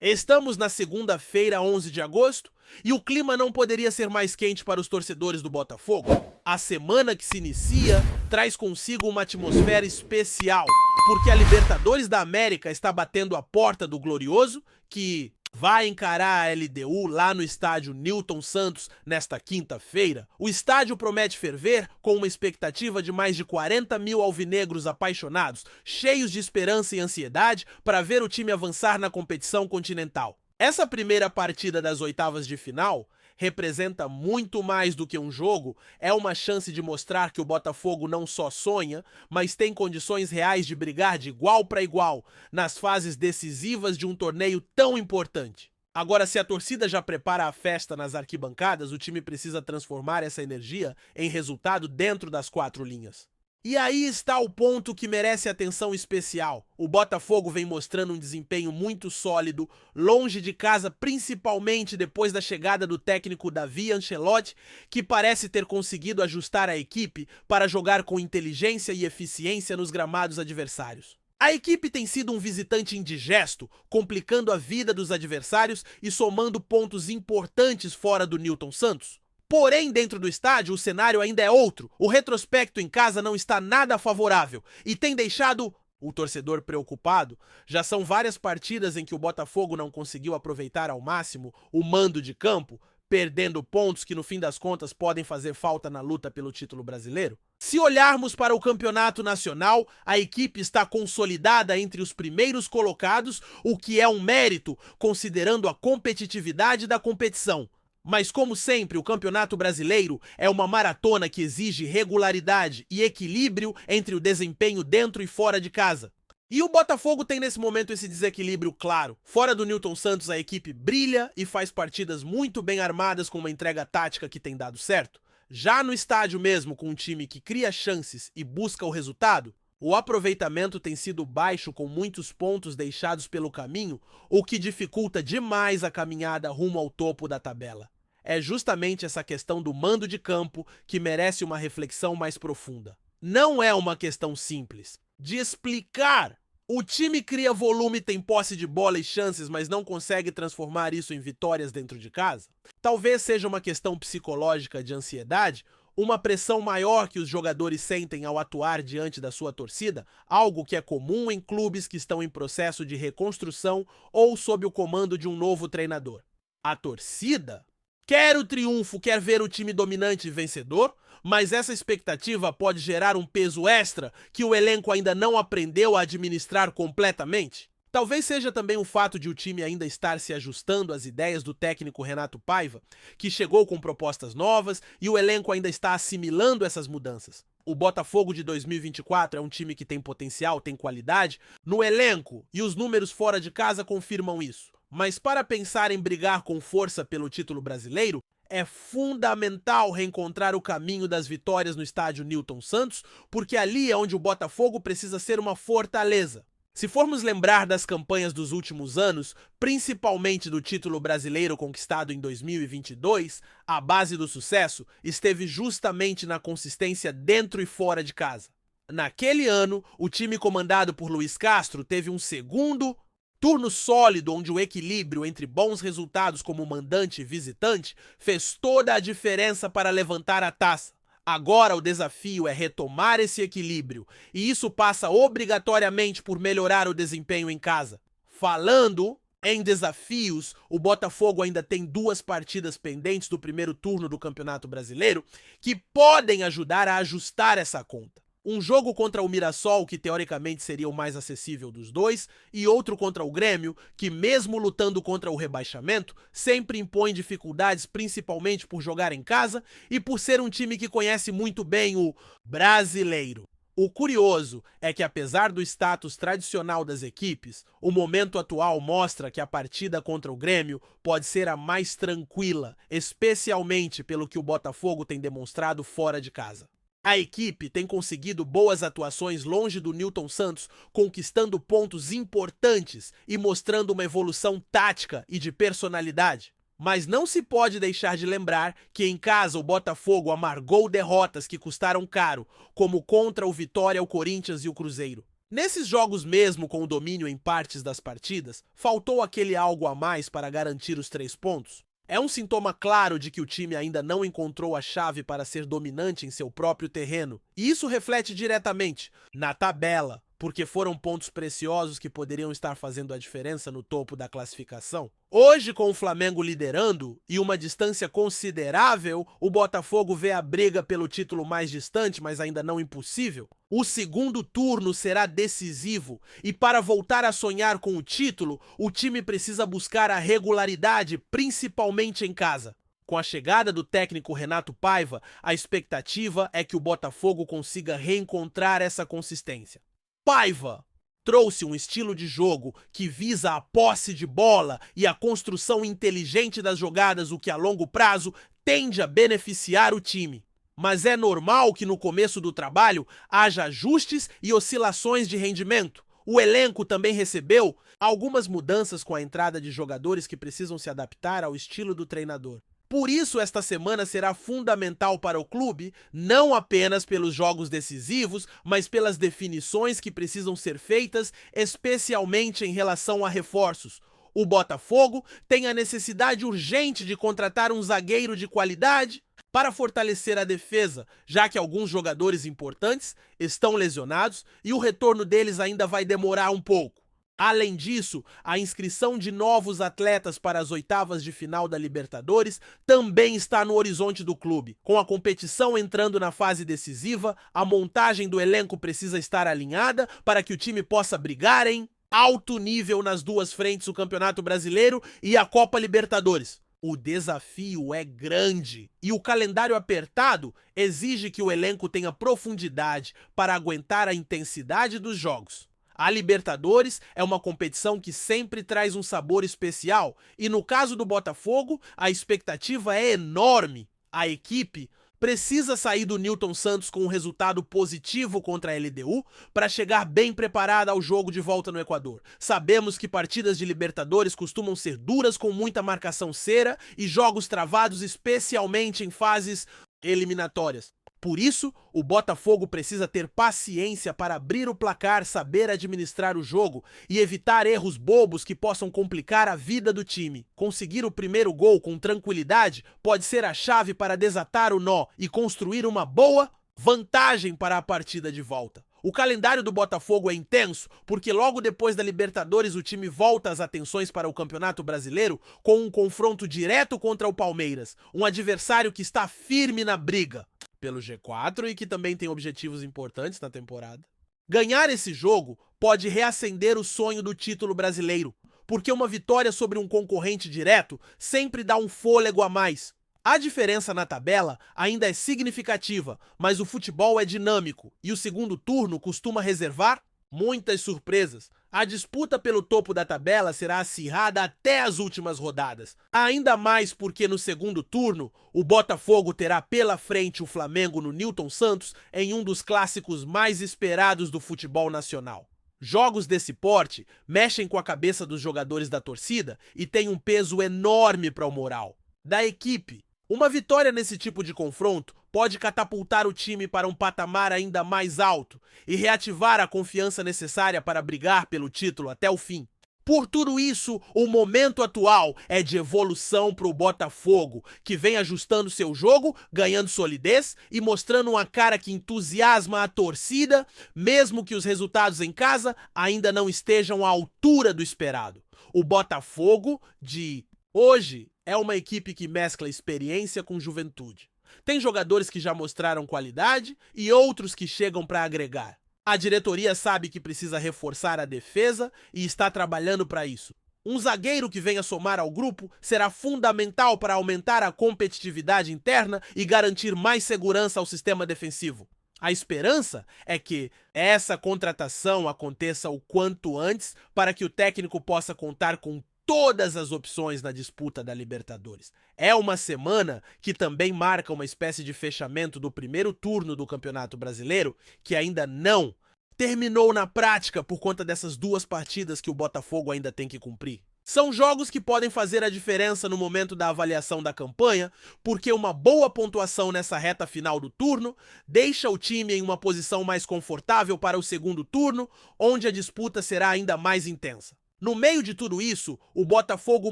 Estamos na segunda-feira, 11 de agosto, e o clima não poderia ser mais quente para os torcedores do Botafogo. A semana que se inicia traz consigo uma atmosfera especial, porque a Libertadores da América está batendo a porta do Glorioso, que vai encarar a LDU lá no estádio Newton Santos nesta quinta-feira. O estádio promete ferver com uma expectativa de mais de 40 mil alvinegros apaixonados, cheios de esperança e ansiedade para ver o time avançar na competição continental. Essa primeira partida das oitavas de final representa muito mais do que um jogo, é uma chance de mostrar que o Botafogo não só sonha, mas tem condições reais de brigar de igual para igual nas fases decisivas de um torneio tão importante. Agora, se a torcida já prepara a festa nas arquibancadas, o time precisa transformar essa energia em resultado dentro das quatro linhas. E aí está o ponto que merece atenção especial. O Botafogo vem mostrando um desempenho muito sólido, longe de casa, principalmente depois da chegada do técnico Davi Ancelotti, que parece ter conseguido ajustar a equipe para jogar com inteligência e eficiência nos gramados adversários. A equipe tem sido um visitante indigesto, complicando a vida dos adversários e somando pontos importantes fora do Newton Santos. Porém, dentro do estádio, o cenário ainda é outro. O retrospecto em casa não está nada favorável e tem deixado o torcedor preocupado. Já são várias partidas em que o Botafogo não conseguiu aproveitar ao máximo o mando de campo, perdendo pontos que no fim das contas podem fazer falta na luta pelo título brasileiro. Se olharmos para o campeonato nacional, a equipe está consolidada entre os primeiros colocados, o que é um mérito considerando a competitividade da competição. Mas, como sempre, o Campeonato Brasileiro é uma maratona que exige regularidade e equilíbrio entre o desempenho dentro e fora de casa. E o Botafogo tem nesse momento esse desequilíbrio claro. Fora do Newton Santos, a equipe brilha e faz partidas muito bem armadas com uma entrega tática que tem dado certo. Já no estádio mesmo, com um time que cria chances e busca o resultado, o aproveitamento tem sido baixo, com muitos pontos deixados pelo caminho, o que dificulta demais a caminhada rumo ao topo da tabela. É justamente essa questão do mando de campo que merece uma reflexão mais profunda. Não é uma questão simples de explicar. O time cria volume, tem posse de bola e chances, mas não consegue transformar isso em vitórias dentro de casa? Talvez seja uma questão psicológica de ansiedade, uma pressão maior que os jogadores sentem ao atuar diante da sua torcida, algo que é comum em clubes que estão em processo de reconstrução ou sob o comando de um novo treinador. A torcida quer o triunfo, quer ver o time dominante e vencedor, mas essa expectativa pode gerar um peso extra que o elenco ainda não aprendeu a administrar completamente. Talvez seja também o fato de o time ainda estar se ajustando às ideias do técnico Renato Paiva, que chegou com propostas novas e o elenco ainda está assimilando essas mudanças. O Botafogo de 2024 é um time que tem potencial, tem qualidade no elenco e os números fora de casa confirmam isso. Mas para pensar em brigar com força pelo título brasileiro, é fundamental reencontrar o caminho das vitórias no estádio Newton Santos, porque ali é onde o Botafogo precisa ser uma fortaleza. Se formos lembrar das campanhas dos últimos anos, principalmente do título brasileiro conquistado em 2022, a base do sucesso esteve justamente na consistência dentro e fora de casa. Naquele ano, o time comandado por Luiz Castro teve um segundo turno sólido, onde o equilíbrio entre bons resultados como mandante e visitante fez toda a diferença para levantar a taça. Agora o desafio é retomar esse equilíbrio, e isso passa obrigatoriamente por melhorar o desempenho em casa. Falando em desafios, o Botafogo ainda tem 2 partidas pendentes do primeiro turno do Campeonato Brasileiro que podem ajudar a ajustar essa conta. Um jogo contra o Mirassol, que teoricamente seria o mais acessível dos dois, e outro contra o Grêmio, que mesmo lutando contra o rebaixamento, sempre impõe dificuldades, principalmente por jogar em casa e por ser um time que conhece muito bem o brasileiro. O curioso é que, apesar do status tradicional das equipes, o momento atual mostra que a partida contra o Grêmio pode ser a mais tranquila, especialmente pelo que o Botafogo tem demonstrado fora de casa. A equipe tem conseguido boas atuações longe do Newton Santos, conquistando pontos importantes e mostrando uma evolução tática e de personalidade. Mas não se pode deixar de lembrar que em casa o Botafogo amargou derrotas que custaram caro, como contra o Vitória, o Corinthians e o Cruzeiro. Nesses jogos mesmo com o domínio em partes das partidas, faltou aquele algo a mais para garantir os 3 pontos? É um sintoma claro de que o time ainda não encontrou a chave para ser dominante em seu próprio terreno. E isso reflete diretamente na tabela, porque foram pontos preciosos que poderiam estar fazendo a diferença no topo da classificação. Hoje, com o Flamengo liderando e uma distância considerável, o Botafogo vê a briga pelo título mais distante, mas ainda não impossível. O segundo turno será decisivo e para voltar a sonhar com o título, o time precisa buscar a regularidade, principalmente em casa. Com a chegada do técnico Renato Paiva, a expectativa é que o Botafogo consiga reencontrar essa consistência. Paiva trouxe um estilo de jogo que visa a posse de bola e a construção inteligente das jogadas, o que a longo prazo tende a beneficiar o time. Mas é normal que no começo do trabalho haja ajustes e oscilações de rendimento. O elenco também recebeu algumas mudanças com a entrada de jogadores que precisam se adaptar ao estilo do treinador. Por isso, esta semana será fundamental para o clube, não apenas pelos jogos decisivos, mas pelas definições que precisam ser feitas, especialmente em relação a reforços. O Botafogo tem a necessidade urgente de contratar um zagueiro de qualidade para fortalecer a defesa, já que alguns jogadores importantes estão lesionados e o retorno deles ainda vai demorar um pouco. Além disso, a inscrição de novos atletas para as oitavas de final da Libertadores também está no horizonte do clube. Com a competição entrando na fase decisiva, a montagem do elenco precisa estar alinhada para que o time possa brigar em alto nível nas duas frentes, o Campeonato Brasileiro e a Copa Libertadores. O desafio é grande e o calendário apertado exige que o elenco tenha profundidade para aguentar a intensidade dos jogos. A Libertadores é uma competição que sempre traz um sabor especial e no caso do Botafogo, a expectativa é enorme. A equipe precisa sair do Newton Santos com um resultado positivo contra a LDU para chegar bem preparada ao jogo de volta no Equador. Sabemos que partidas de Libertadores costumam ser duras com muita marcação cera e jogos travados especialmente em fases eliminatórias. Por isso, o Botafogo precisa ter paciência para abrir o placar, saber administrar o jogo e evitar erros bobos que possam complicar a vida do time. Conseguir o primeiro gol com tranquilidade pode ser a chave para desatar o nó e construir uma boa vantagem para a partida de volta. O calendário do Botafogo é intenso porque logo depois da Libertadores o time volta as atenções para o Campeonato Brasileiro com um confronto direto contra o Palmeiras, um adversário que está firme na briga pelo G4 e que também tem objetivos importantes na temporada. Ganhar esse jogo pode reacender o sonho do título brasileiro, porque uma vitória sobre um concorrente direto sempre dá um fôlego a mais. A diferença na tabela ainda é significativa, mas o futebol é dinâmico e o segundo turno costuma reservar muitas surpresas. A disputa pelo topo da tabela será acirrada até as últimas rodadas. Ainda mais porque no segundo turno, o Botafogo terá pela frente o Flamengo no Newton Santos em um dos clássicos mais esperados do futebol nacional. Jogos desse porte mexem com a cabeça dos jogadores da torcida e têm um peso enorme para o moral da equipe. Uma vitória nesse tipo de confronto pode catapultar o time para um patamar ainda mais alto e reativar a confiança necessária para brigar pelo título até o fim. Por tudo isso, o momento atual é de evolução para o Botafogo, que vem ajustando seu jogo, ganhando solidez e mostrando uma cara que entusiasma a torcida, mesmo que os resultados em casa ainda não estejam à altura do esperado. O Botafogo de hoje é uma equipe que mescla experiência com juventude. Tem jogadores que já mostraram qualidade e outros que chegam para agregar. A diretoria sabe que precisa reforçar a defesa e está trabalhando para isso. Um zagueiro que venha somar ao grupo será fundamental para aumentar a competitividade interna e garantir mais segurança ao sistema defensivo. A esperança é que essa contratação aconteça o quanto antes para que o técnico possa contar com todas as opções na disputa da Libertadores. É uma semana que também marca uma espécie de fechamento do primeiro turno do Campeonato Brasileiro, que ainda não terminou na prática por conta dessas duas partidas que o Botafogo ainda tem que cumprir. São jogos que podem fazer a diferença no momento da avaliação da campanha, porque uma boa pontuação nessa reta final do turno deixa o time em uma posição mais confortável para o segundo turno, onde a disputa será ainda mais intensa. No meio de tudo isso, o Botafogo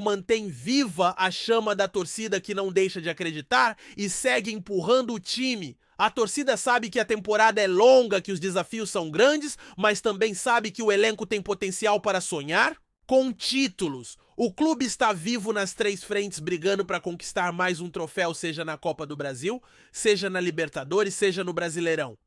mantém viva a chama da torcida que não deixa de acreditar e segue empurrando o time. A torcida sabe que a temporada é longa, que os desafios são grandes, mas também sabe que o elenco tem potencial para sonhar com títulos. O clube está vivo nas 3 frentes, brigando para conquistar mais um troféu, seja na Copa do Brasil, seja na Libertadores, seja no Brasileirão.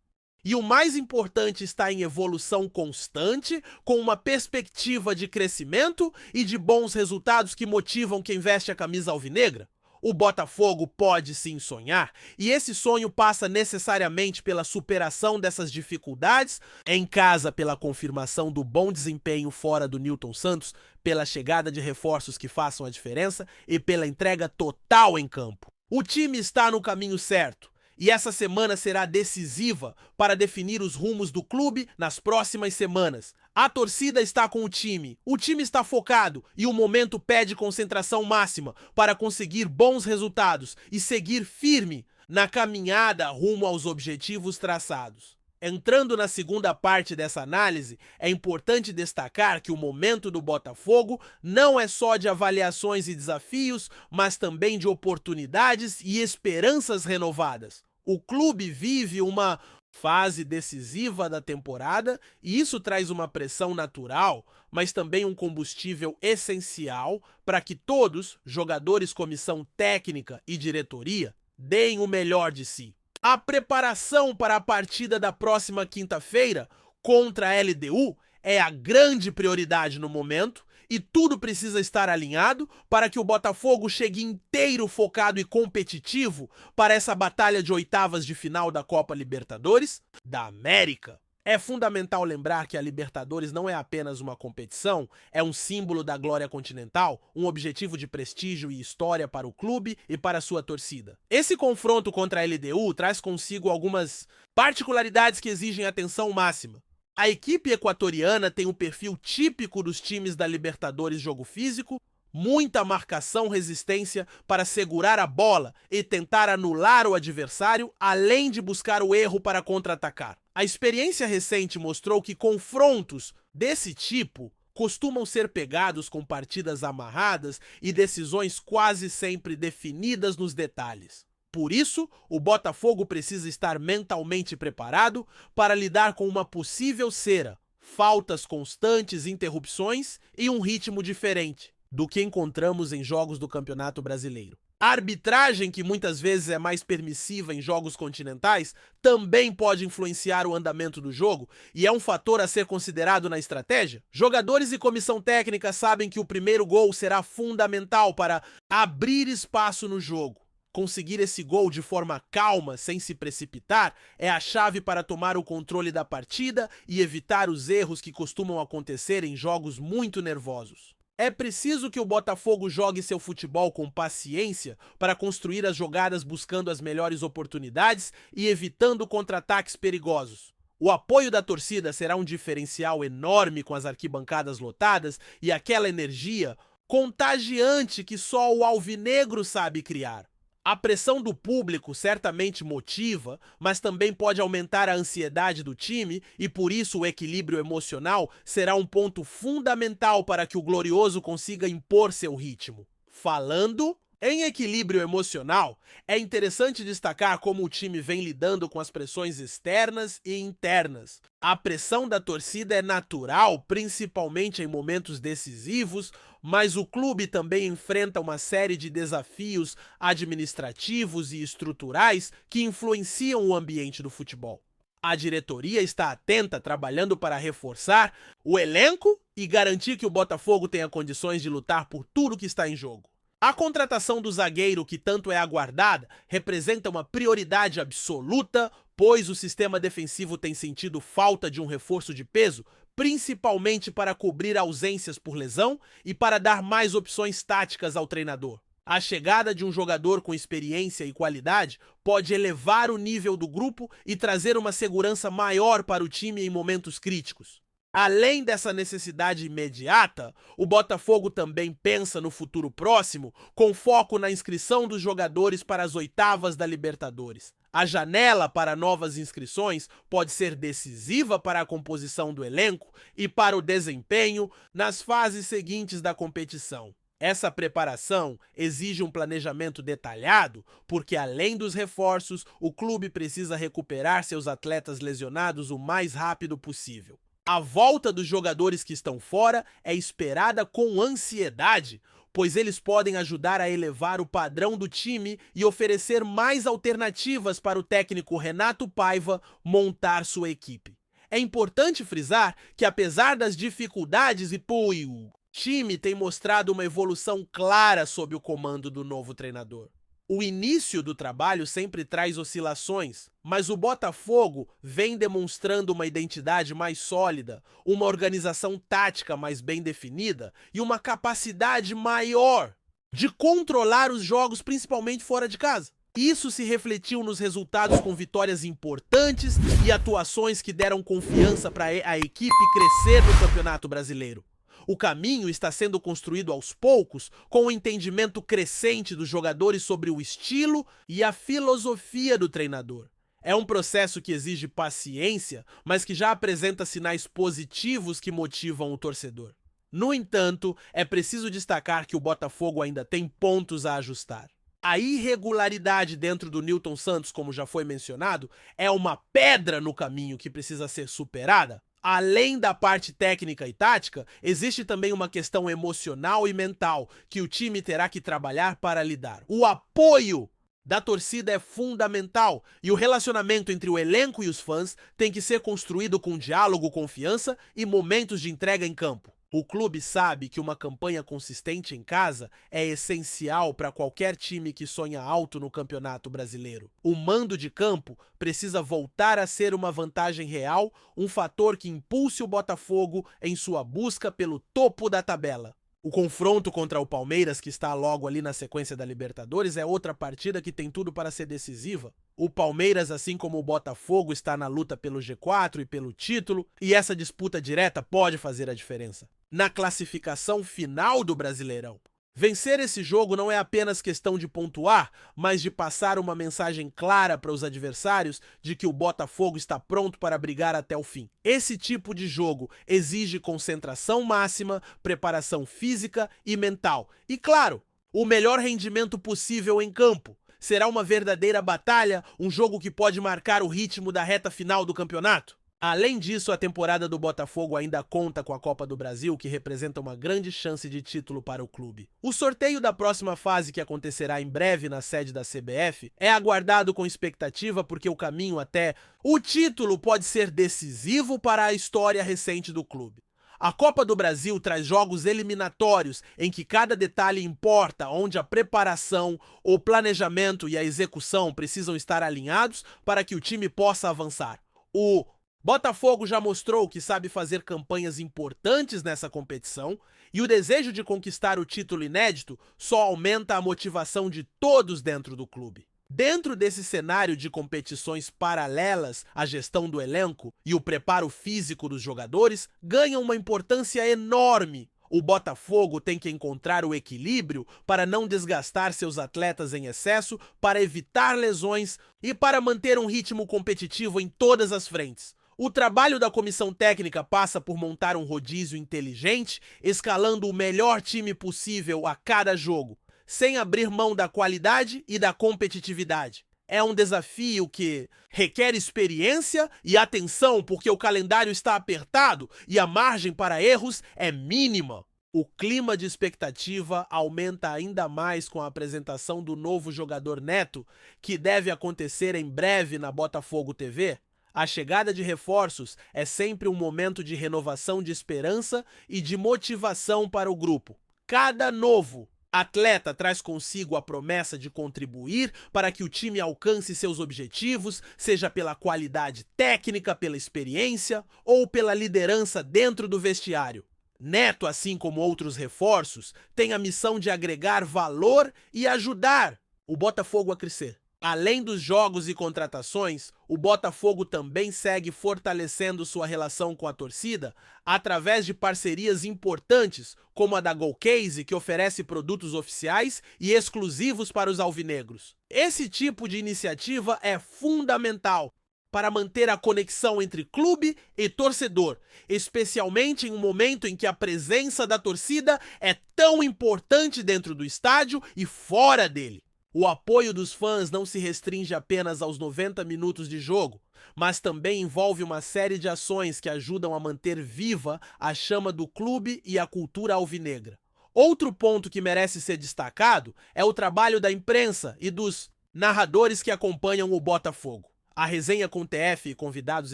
E o mais importante, está em evolução constante, com uma perspectiva de crescimento e de bons resultados que motivam quem veste a camisa alvinegra. O Botafogo pode sim sonhar, e esse sonho passa necessariamente pela superação dessas dificuldades, em casa pela confirmação do bom desempenho fora do Nilton Santos, pela chegada de reforços que façam a diferença e pela entrega total em campo. O time está no caminho certo. E essa semana será decisiva para definir os rumos do clube nas próximas semanas. A torcida está com o time está focado e o momento pede concentração máxima para conseguir bons resultados e seguir firme na caminhada rumo aos objetivos traçados. Entrando na segunda parte dessa análise, é importante destacar que o momento do Botafogo não é só de avaliações e desafios, mas também de oportunidades e esperanças renovadas. O clube vive uma fase decisiva da temporada e isso traz uma pressão natural, mas também um combustível essencial para que todos, jogadores, comissão técnica e diretoria, deem o melhor de si. A preparação para a partida da próxima quinta-feira contra a LDU é a grande prioridade no momento e tudo precisa estar alinhado para que o Botafogo chegue inteiro focado e competitivo para essa batalha de oitavas de final da Copa Libertadores da América. É fundamental lembrar que a Libertadores não é apenas uma competição, é um símbolo da glória continental, um objetivo de prestígio e história para o clube e para sua torcida. Esse confronto contra a LDU traz consigo algumas particularidades que exigem atenção máxima. A equipe equatoriana tem um perfil típico dos times da Libertadores jogo físico, muita marcação, resistência para segurar a bola e tentar anular o adversário, além de buscar o erro para contra-atacar. A experiência recente mostrou que confrontos desse tipo costumam ser pegados com partidas amarradas e decisões quase sempre definidas nos detalhes. Por isso, o Botafogo precisa estar mentalmente preparado para lidar com uma possível cera, faltas constantes, interrupções e um ritmo diferente do que encontramos em jogos do Campeonato Brasileiro. A arbitragem, que muitas vezes é mais permissiva em jogos continentais, também pode influenciar o andamento do jogo e é um fator a ser considerado na estratégia. Jogadores e comissão técnica sabem que o primeiro gol será fundamental para abrir espaço no jogo. Conseguir esse gol de forma calma, sem se precipitar, é a chave para tomar o controle da partida e evitar os erros que costumam acontecer em jogos muito nervosos. É preciso que o Botafogo jogue seu futebol com paciência para construir as jogadas buscando as melhores oportunidades e evitando contra-ataques perigosos. O apoio da torcida será um diferencial enorme com as arquibancadas lotadas e aquela energia contagiante que só o alvinegro sabe criar. A pressão do público certamente motiva, mas também pode aumentar a ansiedade do time e por isso o equilíbrio emocional será um ponto fundamental para que o Glorioso consiga impor seu ritmo. Falando em equilíbrio emocional, é interessante destacar como o time vem lidando com as pressões externas e internas. A pressão da torcida é natural, principalmente em momentos decisivos, mas o clube também enfrenta uma série de desafios administrativos e estruturais que influenciam o ambiente do futebol. A diretoria está atenta, trabalhando para reforçar o elenco e garantir que o Botafogo tenha condições de lutar por tudo que está em jogo. A contratação do zagueiro, que tanto é aguardada, representa uma prioridade absoluta, pois o sistema defensivo tem sentido falta de um reforço de peso, principalmente para cobrir ausências por lesão e para dar mais opções táticas ao treinador. A chegada de um jogador com experiência e qualidade pode elevar o nível do grupo e trazer uma segurança maior para o time em momentos críticos. Além dessa necessidade imediata, o Botafogo também pensa no futuro próximo, com foco na inscrição dos jogadores para as oitavas da Libertadores. A janela para novas inscrições pode ser decisiva para a composição do elenco e para o desempenho nas fases seguintes da competição. Essa preparação exige um planejamento detalhado, porque além dos reforços, o clube precisa recuperar seus atletas lesionados o mais rápido possível. A volta dos jogadores que estão fora é esperada com ansiedade, pois eles podem ajudar a elevar o padrão do time e oferecer mais alternativas para o técnico Renato Paiva montar sua equipe. É importante frisar que, apesar das dificuldades o time tem mostrado uma evolução clara sob o comando do novo treinador. O início do trabalho sempre traz oscilações, mas o Botafogo vem demonstrando uma identidade mais sólida, uma organização tática mais bem definida e uma capacidade maior de controlar os jogos, principalmente fora de casa. Isso se refletiu nos resultados com vitórias importantes e atuações que deram confiança para a equipe crescer no Campeonato Brasileiro. O caminho está sendo construído aos poucos, com o entendimento crescente dos jogadores sobre o estilo e a filosofia do treinador. É um processo que exige paciência, mas que já apresenta sinais positivos que motivam o torcedor. No entanto, é preciso destacar que o Botafogo ainda tem pontos a ajustar. A irregularidade dentro do Nilton Santos, como já foi mencionado, é uma pedra no caminho que precisa ser superada. Além da parte técnica e tática, existe também uma questão emocional e mental que o time terá que trabalhar para lidar. O apoio da torcida é fundamental e o relacionamento entre o elenco e os fãs tem que ser construído com diálogo, confiança e momentos de entrega em campo. O clube sabe que uma campanha consistente em casa é essencial para qualquer time que sonha alto no Campeonato Brasileiro. O mando de campo precisa voltar a ser uma vantagem real, um fator que impulse o Botafogo em sua busca pelo topo da tabela. O confronto contra o Palmeiras, que está logo ali na sequência da Libertadores, é outra partida que tem tudo para ser decisiva. O Palmeiras, assim como o Botafogo, está na luta pelo G4 e pelo título, e essa disputa direta pode fazer a diferença na classificação final do Brasileirão. Vencer esse jogo não é apenas questão de pontuar, mas de passar uma mensagem clara para os adversários de que o Botafogo está pronto para brigar até o fim. Esse tipo de jogo exige concentração máxima, preparação física e mental. E claro, o melhor rendimento possível em campo. Será uma verdadeira batalha, um jogo que pode marcar o ritmo da reta final do campeonato. Além disso, a temporada do Botafogo ainda conta com a Copa do Brasil, que representa uma grande chance de título para o clube. O sorteio da próxima fase, que acontecerá em breve na sede da CBF, é aguardado com expectativa porque o caminho até o título pode ser decisivo para a história recente do clube. A Copa do Brasil traz jogos eliminatórios em que cada detalhe importa, onde a preparação, o planejamento e a execução precisam estar alinhados para que o time possa avançar. O Botafogo já mostrou que sabe fazer campanhas importantes nessa competição e o desejo de conquistar o título inédito só aumenta a motivação de todos dentro do clube. Dentro desse cenário de competições paralelas, a gestão do elenco e o preparo físico dos jogadores ganham uma importância enorme. O Botafogo tem que encontrar o equilíbrio para não desgastar seus atletas em excesso, para evitar lesões e para manter um ritmo competitivo em todas as frentes. O trabalho da comissão técnica passa por montar um rodízio inteligente, escalando o melhor time possível a cada jogo, sem abrir mão da qualidade e da competitividade. É um desafio que requer experiência e atenção, porque o calendário está apertado e a margem para erros é mínima. O clima de expectativa aumenta ainda mais com a apresentação do novo jogador Neto, que deve acontecer em breve na Botafogo TV. A chegada de reforços é sempre um momento de renovação de esperança e de motivação para o grupo. Cada novo atleta traz consigo a promessa de contribuir para que o time alcance seus objetivos, seja pela qualidade técnica, pela experiência ou pela liderança dentro do vestiário. Neto, assim como outros reforços, tem a missão de agregar valor e ajudar o Botafogo a crescer. Além dos jogos e contratações, o Botafogo também segue fortalecendo sua relação com a torcida através de parcerias importantes, como a da Golcase, que oferece produtos oficiais e exclusivos para os alvinegros. Esse tipo de iniciativa é fundamental para manter a conexão entre clube e torcedor, especialmente em um momento em que a presença da torcida é tão importante dentro do estádio e fora dele. O apoio dos fãs não se restringe apenas aos 90 minutos de jogo, mas também envolve uma série de ações que ajudam a manter viva a chama do clube e a cultura alvinegra. Outro ponto que merece ser destacado é o trabalho da imprensa e dos narradores que acompanham o Botafogo. A resenha com TF e convidados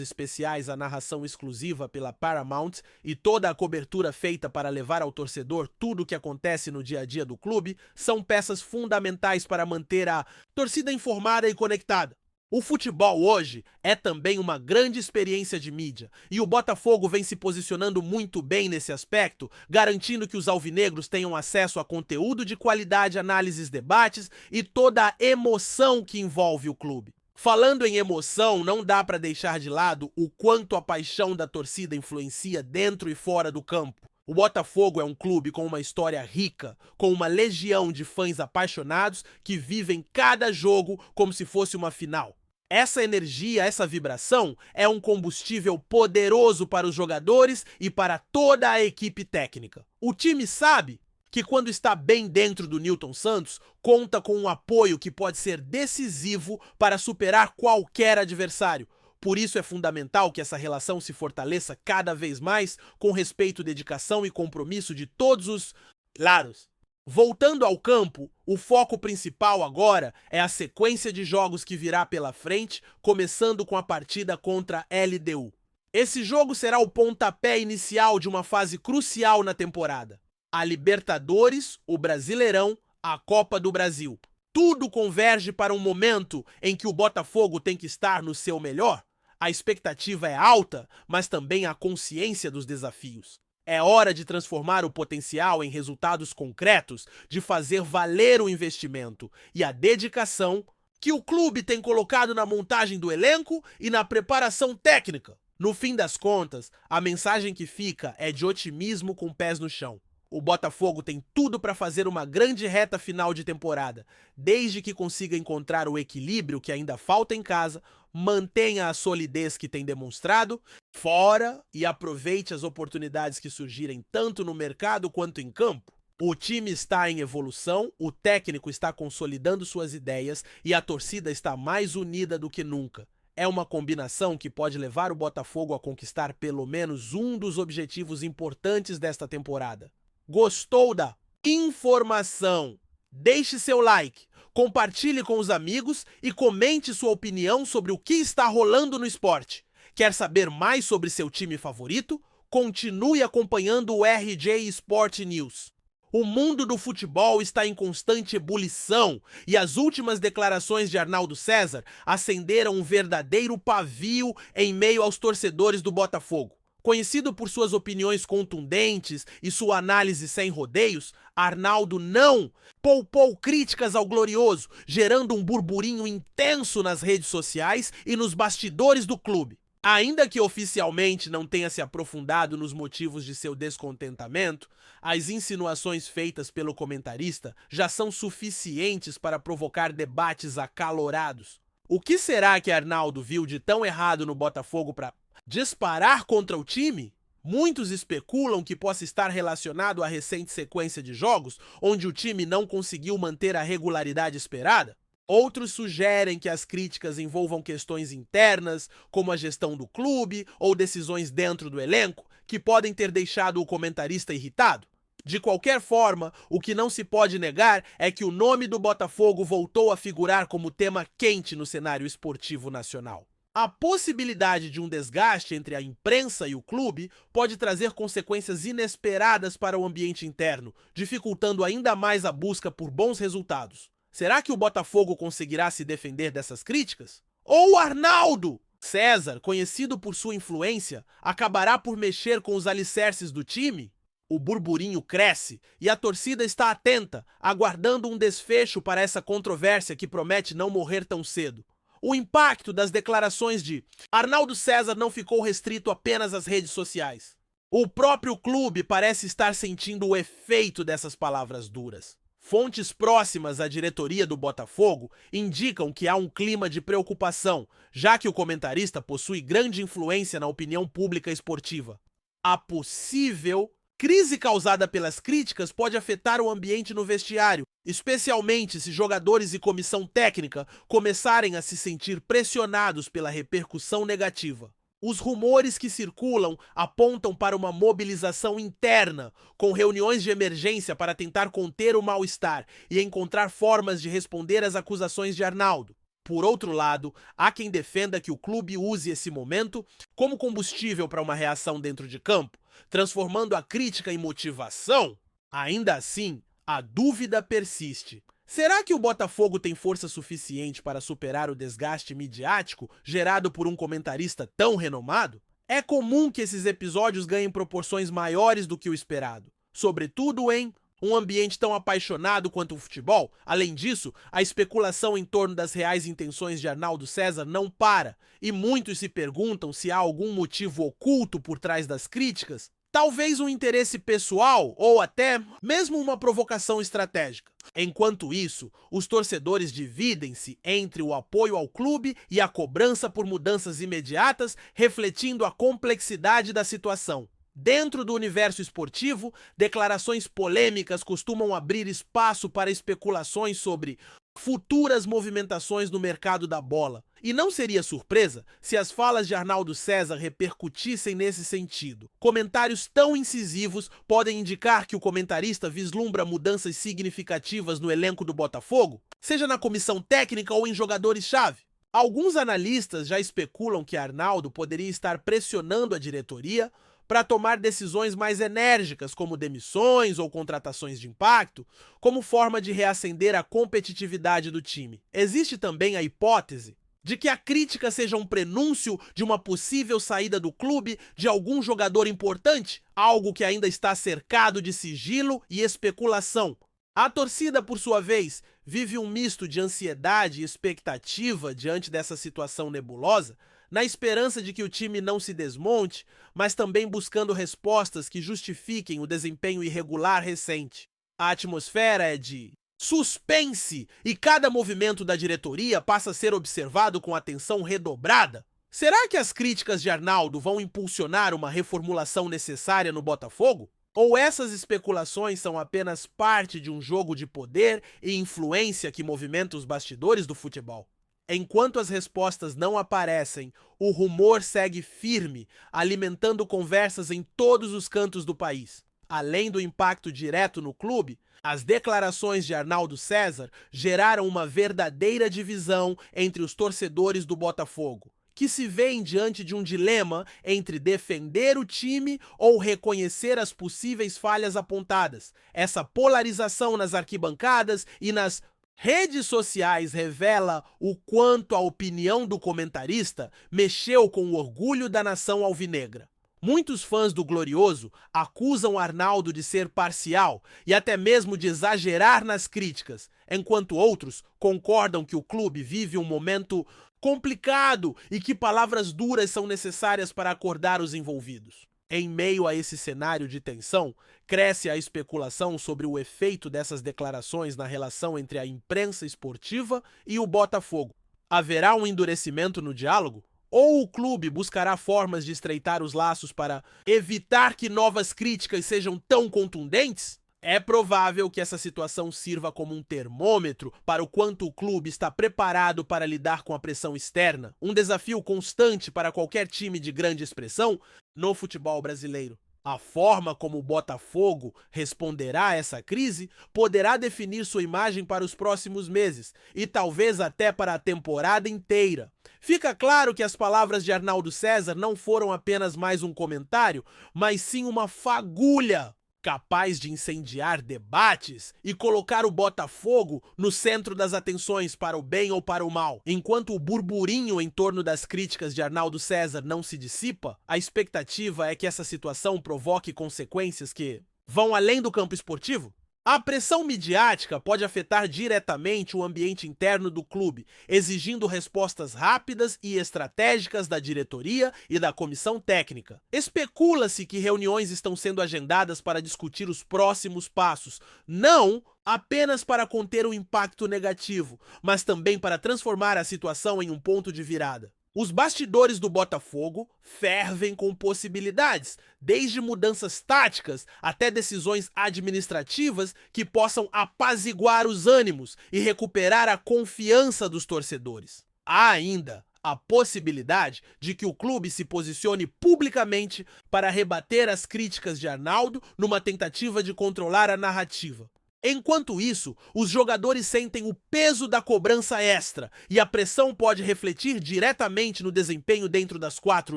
especiais, a narração exclusiva pela Paramount e toda a cobertura feita para levar ao torcedor tudo o que acontece no dia a dia do clube são peças fundamentais para manter a torcida informada e conectada. O futebol hoje é também uma grande experiência de mídia e o Botafogo vem se posicionando muito bem nesse aspecto, garantindo que os alvinegros tenham acesso a conteúdo de qualidade, análises, debates e toda a emoção que envolve o clube. Falando em emoção, não dá para deixar de lado o quanto a paixão da torcida influencia dentro e fora do campo. O Botafogo é um clube com uma história rica, com uma legião de fãs apaixonados que vivem cada jogo como se fosse uma final. Essa energia, essa vibração é um combustível poderoso para os jogadores e para toda a equipe técnica. O time sabe que quando está bem dentro do Nilton Santos, conta com um apoio que pode ser decisivo para superar qualquer adversário. Por isso é fundamental que essa relação se fortaleça cada vez mais com respeito, dedicação e compromisso de todos os lados. Voltando ao campo, o foco principal agora é a sequência de jogos que virá pela frente, começando com a partida contra a LDU. Esse jogo será o pontapé inicial de uma fase crucial na temporada. A Libertadores, o Brasileirão, a Copa do Brasil. Tudo converge para um momento em que o Botafogo tem que estar no seu melhor. A expectativa é alta, mas também a consciência dos desafios. É hora de transformar o potencial em resultados concretos, de fazer valer o investimento e a dedicação que o clube tem colocado na montagem do elenco e na preparação técnica. No fim das contas, a mensagem que fica é de otimismo com pés no chão. O Botafogo tem tudo para fazer uma grande reta final de temporada, desde que consiga encontrar o equilíbrio que ainda falta em casa, mantenha a solidez que tem demonstrado fora e aproveite as oportunidades que surgirem tanto no mercado quanto em campo. O time está em evolução, o técnico está consolidando suas ideias e a torcida está mais unida do que nunca. É uma combinação que pode levar o Botafogo a conquistar pelo menos um dos objetivos importantes desta temporada. Gostou da informação? Deixe seu like, compartilhe com os amigos e comente sua opinião sobre o que está rolando no esporte. Quer saber mais sobre seu time favorito? Continue acompanhando o RJ Sport News. O mundo do futebol está em constante ebulição e as últimas declarações de Arnaldo César acenderam um verdadeiro pavio em meio aos torcedores do Botafogo. Conhecido por suas opiniões contundentes e sua análise sem rodeios, Arnaldo não poupou críticas ao Glorioso, gerando um burburinho intenso nas redes sociais e nos bastidores do clube. Ainda que oficialmente não tenha se aprofundado nos motivos de seu descontentamento, as insinuações feitas pelo comentarista já são suficientes para provocar debates acalorados. O que será que Arnaldo viu de tão errado no Botafogo para disparar contra o time? Muitos especulam que possa estar relacionado à recente sequência de jogos, onde o time não conseguiu manter a regularidade esperada. Outros sugerem que as críticas envolvam questões internas, como a gestão do clube ou decisões dentro do elenco, que podem ter deixado o comentarista irritado. De qualquer forma, o que não se pode negar é que o nome do Botafogo voltou a figurar como tema quente no cenário esportivo nacional. A possibilidade de um desgaste entre a imprensa e o clube pode trazer consequências inesperadas para o ambiente interno, dificultando ainda mais a busca por bons resultados. Será que o Botafogo conseguirá se defender dessas críticas? Ou Arnaldo César, conhecido por sua influência, acabará por mexer com os alicerces do time? O burburinho cresce e a torcida está atenta, aguardando um desfecho para essa controvérsia que promete não morrer tão cedo. O impacto das declarações de Arnaldo César não ficou restrito apenas às redes sociais. O próprio clube parece estar sentindo o efeito dessas palavras duras. Fontes próximas à diretoria do Botafogo indicam que há um clima de preocupação, já que o comentarista possui grande influência na opinião pública esportiva. A possível crise causada pelas críticas pode afetar o ambiente no vestiário, especialmente se jogadores e comissão técnica começarem a se sentir pressionados pela repercussão negativa. Os rumores que circulam apontam para uma mobilização interna, com reuniões de emergência para tentar conter o mal-estar e encontrar formas de responder às acusações de Arnaldo. Por outro lado, há quem defenda que o clube use esse momento como combustível para uma reação dentro de campo, transformando a crítica em motivação. Ainda assim, a dúvida persiste. Será que o Botafogo tem força suficiente para superar o desgaste midiático gerado por um comentarista tão renomado? É comum que esses episódios ganhem proporções maiores do que o esperado, sobretudo em um ambiente tão apaixonado quanto o futebol. Além disso, a especulação em torno das reais intenções de Arnaldo César não para, e muitos se perguntam se há algum motivo oculto por trás das críticas. Talvez um interesse pessoal ou até mesmo uma provocação estratégica. Enquanto isso, os torcedores dividem-se entre o apoio ao clube e a cobrança por mudanças imediatas, refletindo a complexidade da situação. Dentro do universo esportivo, declarações polêmicas costumam abrir espaço para especulações sobre futuras movimentações no mercado da bola. E não seria surpresa se as falas de Arnaldo César repercutissem nesse sentido. Comentários tão incisivos podem indicar que o comentarista vislumbra mudanças significativas no elenco do Botafogo, seja na comissão técnica ou em jogadores-chave. Alguns analistas já especulam que Arnaldo poderia estar pressionando a diretoria para tomar decisões mais enérgicas, como demissões ou contratações de impacto, como forma de reacender a competitividade do time. Existe também a hipótese de que a crítica seja um prenúncio de uma possível saída do clube de algum jogador importante, algo que ainda está cercado de sigilo e especulação. A torcida, por sua vez, vive um misto de ansiedade e expectativa diante dessa situação nebulosa, na esperança de que o time não se desmonte, mas também buscando respostas que justifiquem o desempenho irregular recente. A atmosfera é de suspense e cada movimento da diretoria passa a ser observado com atenção redobrada. Será que as críticas de Arnaldo vão impulsionar uma reformulação necessária no Botafogo? Ou essas especulações são apenas parte de um jogo de poder e influência que movimenta os bastidores do futebol? Enquanto as respostas não aparecem, o rumor segue firme, alimentando conversas em todos os cantos do país. Além do impacto direto no clube, as declarações de Arnaldo César geraram uma verdadeira divisão entre os torcedores do Botafogo, que se veem diante de um dilema entre defender o time ou reconhecer as possíveis falhas apontadas. Essa polarização nas arquibancadas e nas redes sociais revela o quanto a opinião do comentarista mexeu com o orgulho da nação alvinegra. Muitos fãs do Glorioso acusam Arnaldo de ser parcial e até mesmo de exagerar nas críticas, enquanto outros concordam que o clube vive um momento complicado e que palavras duras são necessárias para acordar os envolvidos. Em meio a esse cenário de tensão, cresce a especulação sobre o efeito dessas declarações na relação entre a imprensa esportiva e o Botafogo. Haverá um endurecimento no diálogo? Ou o clube buscará formas de estreitar os laços para evitar que novas críticas sejam tão contundentes? É provável que essa situação sirva como um termômetro para o quanto o clube está preparado para lidar com a pressão externa, um desafio constante para qualquer time de grande expressão no futebol brasileiro. A forma como o Botafogo responderá a essa crise poderá definir sua imagem para os próximos meses e talvez até para a temporada inteira. Fica claro que as palavras de Arnaldo César não foram apenas mais um comentário, mas sim uma fagulha capaz de incendiar debates e colocar o Botafogo no centro das atenções para o bem ou para o mal. Enquanto o burburinho em torno das críticas de Arnaldo César não se dissipa, a expectativa é que essa situação provoque consequências que vão além do campo esportivo? A pressão midiática pode afetar diretamente o ambiente interno do clube, exigindo respostas rápidas e estratégicas da diretoria e da comissão técnica. Especula-se que reuniões estão sendo agendadas para discutir os próximos passos, não apenas para conter o impacto negativo, mas também para transformar a situação em um ponto de virada. Os bastidores do Botafogo fervem com possibilidades, desde mudanças táticas até decisões administrativas que possam apaziguar os ânimos e recuperar a confiança dos torcedores. Há ainda a possibilidade de que o clube se posicione publicamente para rebater as críticas de Arnaldo numa tentativa de controlar a narrativa. Enquanto isso, os jogadores sentem o peso da cobrança extra e a pressão pode refletir diretamente no desempenho dentro das quatro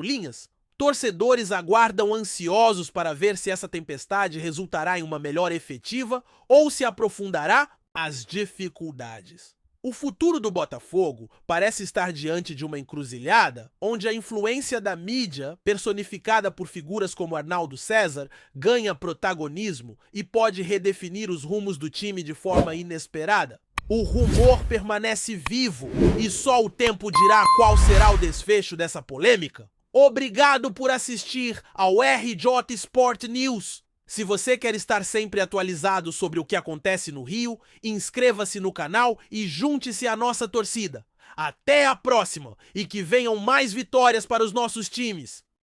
linhas. Torcedores aguardam ansiosos para ver se essa tempestade resultará em uma melhora efetiva ou se aprofundará as dificuldades. O futuro do Botafogo parece estar diante de uma encruzilhada onde a influência da mídia, personificada por figuras como Arnaldo César, ganha protagonismo e pode redefinir os rumos do time de forma inesperada. O rumor permanece vivo e só o tempo dirá qual será o desfecho dessa polêmica. Obrigado por assistir ao RJ Sport News. Se você quer estar sempre atualizado sobre o que acontece no Rio, inscreva-se no canal e junte-se à nossa torcida. Até a próxima e que venham mais vitórias para os nossos times!